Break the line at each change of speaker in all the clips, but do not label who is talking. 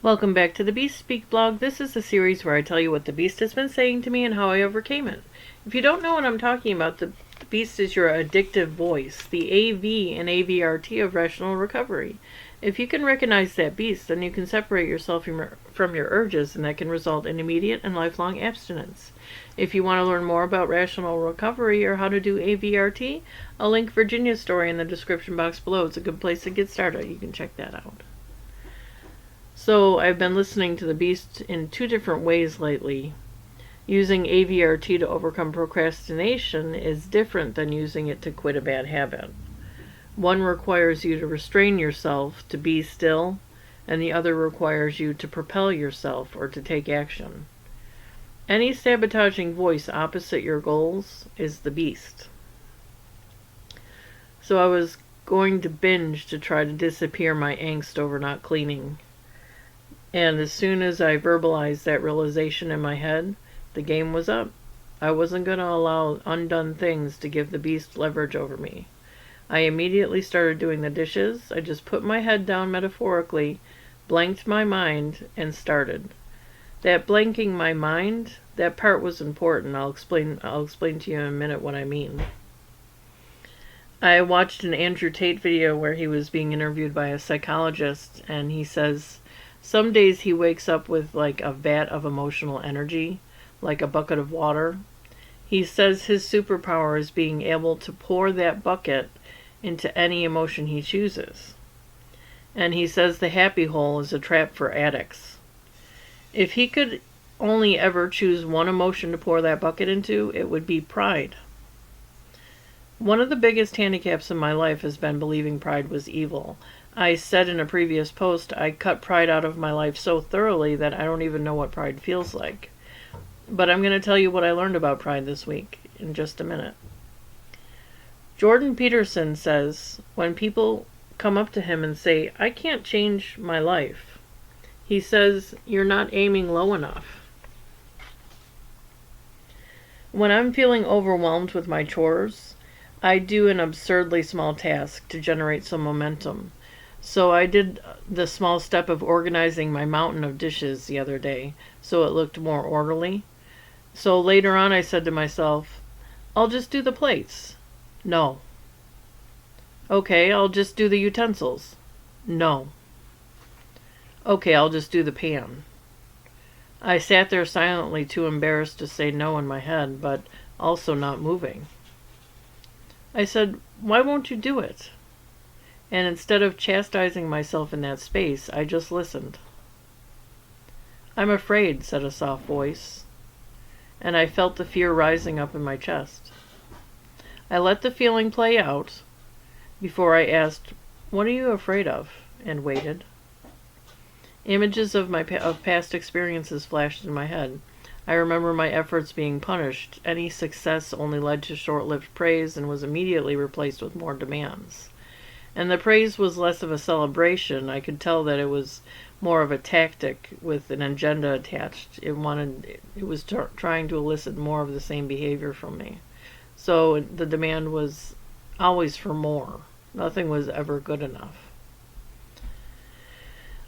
Welcome back to the Beast Speak blog. This is a series where I tell you what the Beast has been saying to me and how I overcame it. If you don't know what I'm talking about, the Beast is your addictive voice, the AV and AVRT of rational recovery. If you can recognize that Beast, then you can separate yourself from your urges, and that can result in immediate and lifelong abstinence. If you want to learn more about rational recovery or how to do AVRT, I'll link Virginia's story in the description box below. It's a good place to get started. You can check that out. So I've been listening to the Beast in two different ways lately. Using AVRT to overcome procrastination is different than using it to quit a bad habit. One requires you to restrain yourself, to be still, and the other requires you to propel yourself or to take action. Any sabotaging voice opposite your goals is the Beast. So I was going to binge to try to disappear my angst over not cleaning. And as soon as I verbalized that realization in my head, the game was up. I wasn't going to allow undone things to give the Beast leverage over me. I immediately started doing the dishes. I just put my head down metaphorically, blanked my mind, and started. That blanking my mind, that part was important. I'll explain to you in a minute what I mean. I watched an Andrew Tate video where he was being interviewed by a psychologist, and he says some days he wakes up with like a vat of emotional energy, like a bucket of water. He says his superpower is being able to pour that bucket into any emotion he chooses. And he says the happy hole is a trap for addicts. If he could only ever choose one emotion to pour that bucket into, it would be pride. One of the biggest handicaps in my life has been believing pride was evil. I said in a previous post, I cut pride out of my life so thoroughly that I don't even know what pride feels like. But I'm going to tell you what I learned about pride this week in just a minute. Jordan Peterson says, when people come up to him and say, I can't change my life, he says, you're not aiming low enough. When I'm feeling overwhelmed with my chores, I do an absurdly small task to generate some momentum. So I did the small step of organizing my mountain of dishes the other day, so it looked more orderly. So later on I said to myself, I'll just do the plates. No. Okay, I'll just do the utensils. No. Okay, I'll just do the pan. I sat there silently, too embarrassed to say no in my head, but also not moving. I said, why won't you do it? And instead of chastising myself in that space, I just listened. I'm afraid, said a soft voice, and I felt the fear rising up in my chest. I let the feeling play out before I asked, what are you afraid of? And waited. Images of past experiences flashed in my head. I remember my efforts being punished. Any success only led to short-lived praise and was immediately replaced with more demands. And the praise was less of a celebration. I could tell that it was more of a tactic with an agenda attached. It was trying to elicit more of the same behavior from me. So the demand was always for more. Nothing was ever good enough.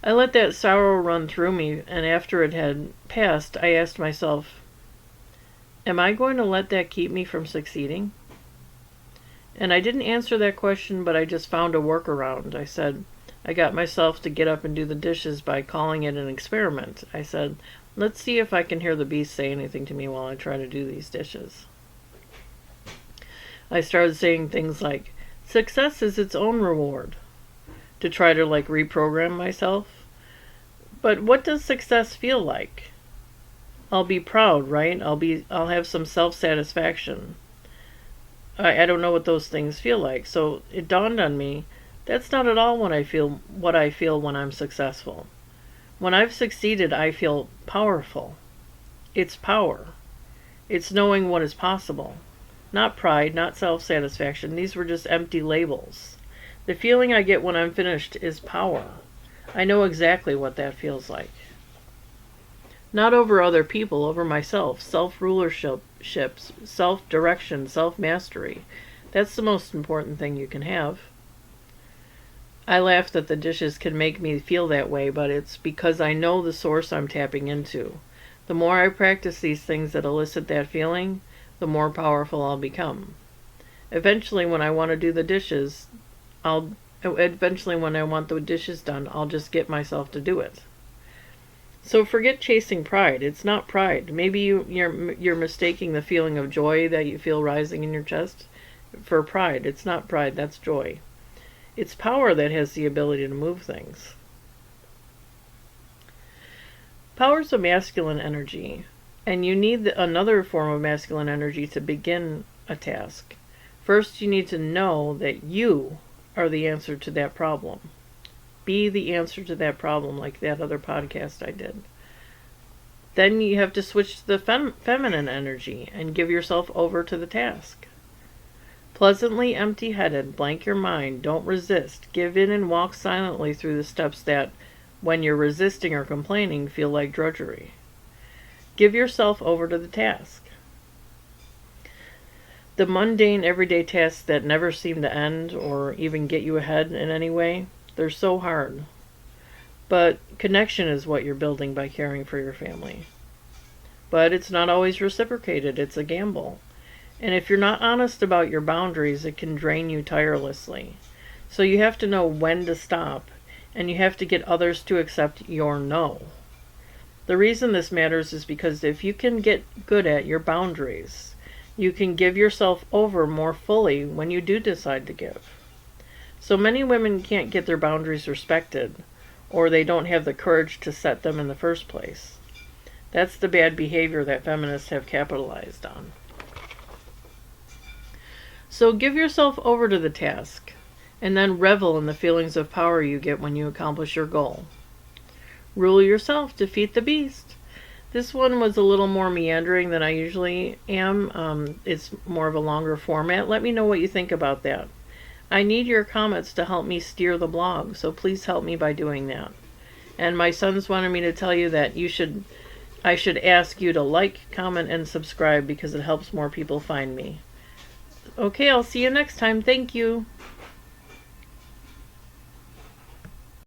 I let that sorrow run through me, and after it had passed, I asked myself, am I going to let that keep me from succeeding? And I didn't answer that question, but I just found a workaround. I said, I got myself to get up and do the dishes by calling it an experiment. I said, let's see if I can hear the Beast say anything to me while I try to do these dishes. I started saying things like, success is its own reward, to try to reprogram myself. But what does success feel like? I'll be proud, right? I'll have some self-satisfaction. I don't know what those things feel like. So it dawned on me, that's not at all what I feel when I'm successful. When I've succeeded, I feel powerful. It's power. It's knowing what is possible. Not pride, not self-satisfaction. These were just empty labels. The feeling I get when I'm finished is power. I know exactly what that feels like. Not over other people, over myself. Self-rulership, self-direction, self-mastery. That's the most important thing you can have. I laugh that the dishes can make me feel that way, but it's because I know the source I'm tapping into. The more I practice these things that elicit that feeling, the more powerful I'll become. Eventually, when I want to do the dishes, Eventually when I want the dishes done, I'll just get myself to do it. So forget chasing pride. It's not pride. Maybe you're mistaking the feeling of joy that you feel rising in your chest for pride. It's not pride, that's joy. It's power that has the ability to move things. Power's a masculine energy, and you need another form of masculine energy to begin a task. First, you need to know that you are the answer to that problem. Be the answer to that problem, like that other podcast I did. Then you have to switch to the feminine energy and give yourself over to the task. Pleasantly empty-headed, blank your mind, don't resist, give in and walk silently through the steps that, when you're resisting or complaining, feel like drudgery. Give yourself over to the task. The mundane, everyday tasks that never seem to end or even get you ahead in any way, they're so hard. But connection is what you're building by caring for your family. But it's not always reciprocated. It's a gamble. And if you're not honest about your boundaries, it can drain you tirelessly. So you have to know when to stop, and you have to get others to accept your no. The reason this matters is because if you can get good at your boundaries, you can give yourself over more fully when you do decide to give. So many women can't get their boundaries respected, or they don't have the courage to set them in the first place. That's the bad behavior that feminists have capitalized on. So give yourself over to the task, and then revel in the feelings of power you get when you accomplish your goal. Rule yourself, defeat the beast. This one was a little more meandering than I usually am. It's more of a longer format. Let me know what you think about that. I need your comments to help me steer the blog, so please help me by doing that. And my sons wanted me to tell you that I should ask you to like, comment, and subscribe because it helps more people find me. Okay, I'll see you next time. Thank you.